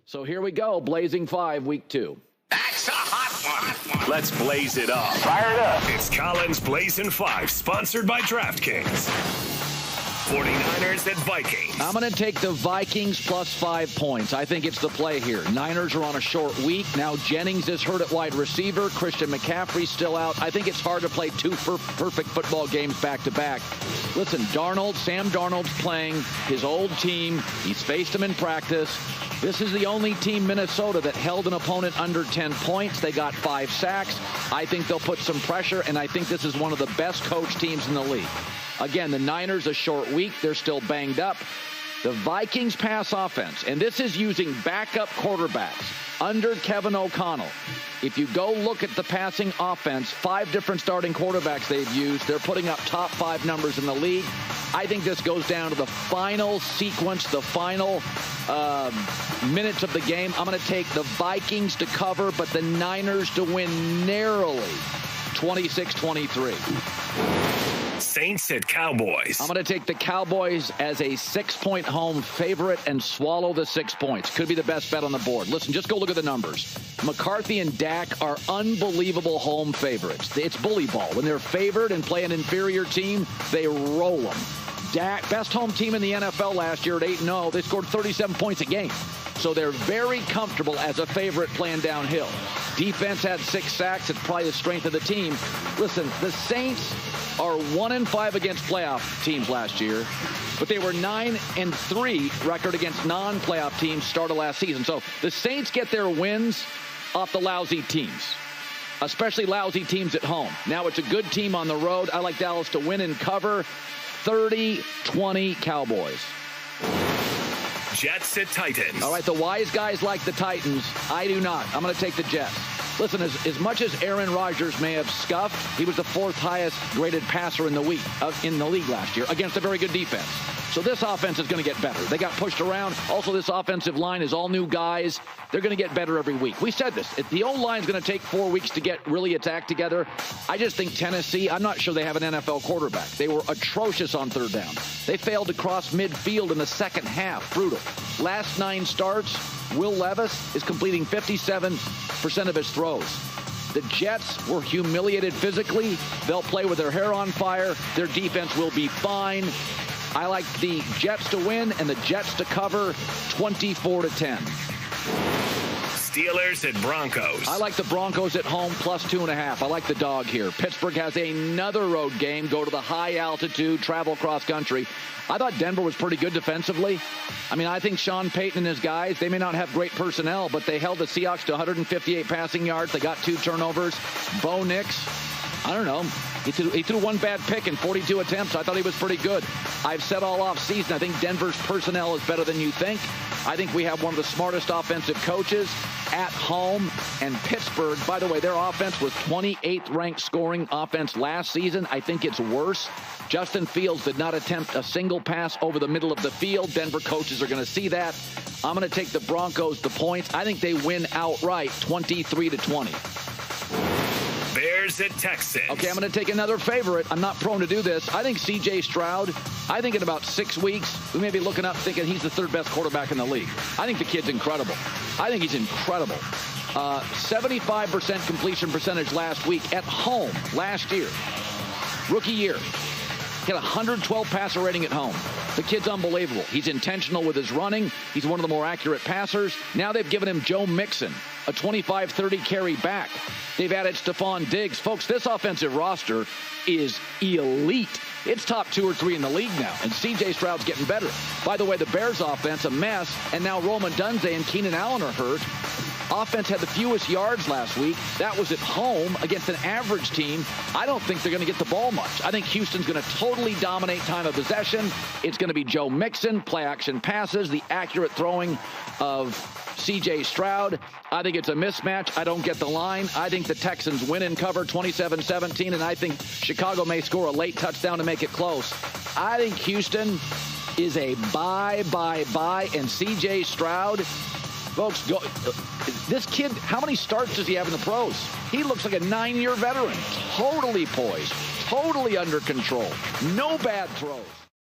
So here we go, Blazing 5, Week 2. That's a hot one. Let's blaze it up. Fire it up. It's Colin's Blazin' 5, sponsored by DraftKings. 49ers at Vikings. I'm going to take the Vikings plus 5 points. I think it's the play here. Niners are on a short week. Now Jennings is hurt at wide receiver. Christian McCaffrey still out. I think it's hard to play two perfect football games back-to-back. Listen, Sam Darnold's playing his old team. He's faced them in practice. This is the only team, Minnesota, that held an opponent under 10 points. They got 5 sacks. I think they'll put some pressure, and I think this is one of the best coached teams in the league. Again, the Niners, a short week. They're still banged up. The Vikings pass offense, and this is using backup quarterbacks under Kevin O'Connell. If you go look at the passing offense, 5 different starting quarterbacks they've used. They're putting up top 5 numbers in the league. I think this goes down to the final sequence, the final minutes of the game. I'm going to take the Vikings to cover, but the Niners to win narrowly, 26-23. Saints at Cowboys. I'm going to take the Cowboys as a 6-point home favorite and swallow the 6 points. Could be the best bet on the board. Listen, just go look at the numbers. McCarthy and Dak are unbelievable home favorites. It's bully ball. When they're favored and play an inferior team, they roll them. Dak, best home team in the NFL last year at 8-0. They scored 37 points a game. So they're very comfortable as a favorite playing downhill. Defense had 6 sacks. It's probably the strength of the team. Listen, the Saints are 1-5 against playoff teams last year, but they were 9-3 record against non-playoff teams start of last season. So the Saints get their wins off the lousy teams, especially lousy teams at home. Now it's a good team on the road. I like Dallas to win and cover. 30-20 Cowboys. Jets at Titans. All right, the wise guys like the Titans. I do not. I'm going to take the Jets. Listen, as much as Aaron Rodgers may have scuffed, he was the 4th highest graded passer in the league last year against a very good defense. So this offense is going to get better. They got pushed around. Also, this offensive line is all new guys. They're going to get better every week. We said this. If the O-line is going to take 4 weeks to get really its act together, I just think Tennessee, I'm not sure they have an NFL quarterback. They were atrocious on 3rd down. They failed to cross midfield in the second half. Brutal. Last 9 starts, Will Levis is completing 57% of his throws. The Jets were humiliated physically. They'll play with their hair on fire. Their defense will be fine. I like the Jets to win and the Jets to cover 24-10. Steelers at Broncos. I like the Broncos at home plus 2.5. I like the dog here. Pittsburgh has another road game. Go to the high altitude, travel cross country. I thought Denver was pretty good defensively. I mean, I think Sean Payton and his guys, they may not have great personnel, but they held the Seahawks to 158 passing yards. They got 2 turnovers. Bo Nix, I don't know. He threw 1 bad pick in 42 attempts. I thought he was pretty good. I've said all off season, I think Denver's personnel is better than you think. I think we have one of the smartest offensive coaches at home. And Pittsburgh, by the way, their offense was 28th ranked scoring offense last season. I think it's worse. Justin Fields did not attempt a single pass over the middle of the field. Denver coaches are going to see that. I'm going to take the Broncos, the points. I think they win outright, 23-20. Bears at Texans. Okay, I'm going to take another favorite. I'm not prone to do this. I think C.J. Stroud, I think in about 6 weeks, we may be looking up thinking he's the 3rd best quarterback in the league. I think the kid's incredible. I think he's incredible. 75% completion percentage last week at home last year. Rookie year. He had a 112 passer rating at home. The kid's unbelievable. He's intentional with his running. He's one of the more accurate passers. Now they've given him Joe Mixon, a 25-30 carry back. They've added Stephon Diggs. Folks, this offensive roster is elite. It's top 2 or 3 in the league now, and C.J. Stroud's getting better. By the way, the Bears offense, a mess, and now Rome Odunze and Keenan Allen are hurt. Offense had the fewest yards last week. That was at home against an average team. I don't think they're going to get the ball much. I think Houston's going to totally dominate time of possession. It's going to be Joe Mixon, play-action passes, the accurate throwing of C.J. Stroud. I think it's a mismatch. I don't get the line. I think the Texans win and cover 27-17, and I think Chicago may score a late touchdown to make it close. I think Houston is a bye, and C.J. Stroud, folks, go. This kid, how many starts does he have in the pros? He looks like a 9-year veteran. Totally poised, totally under control. No bad throws.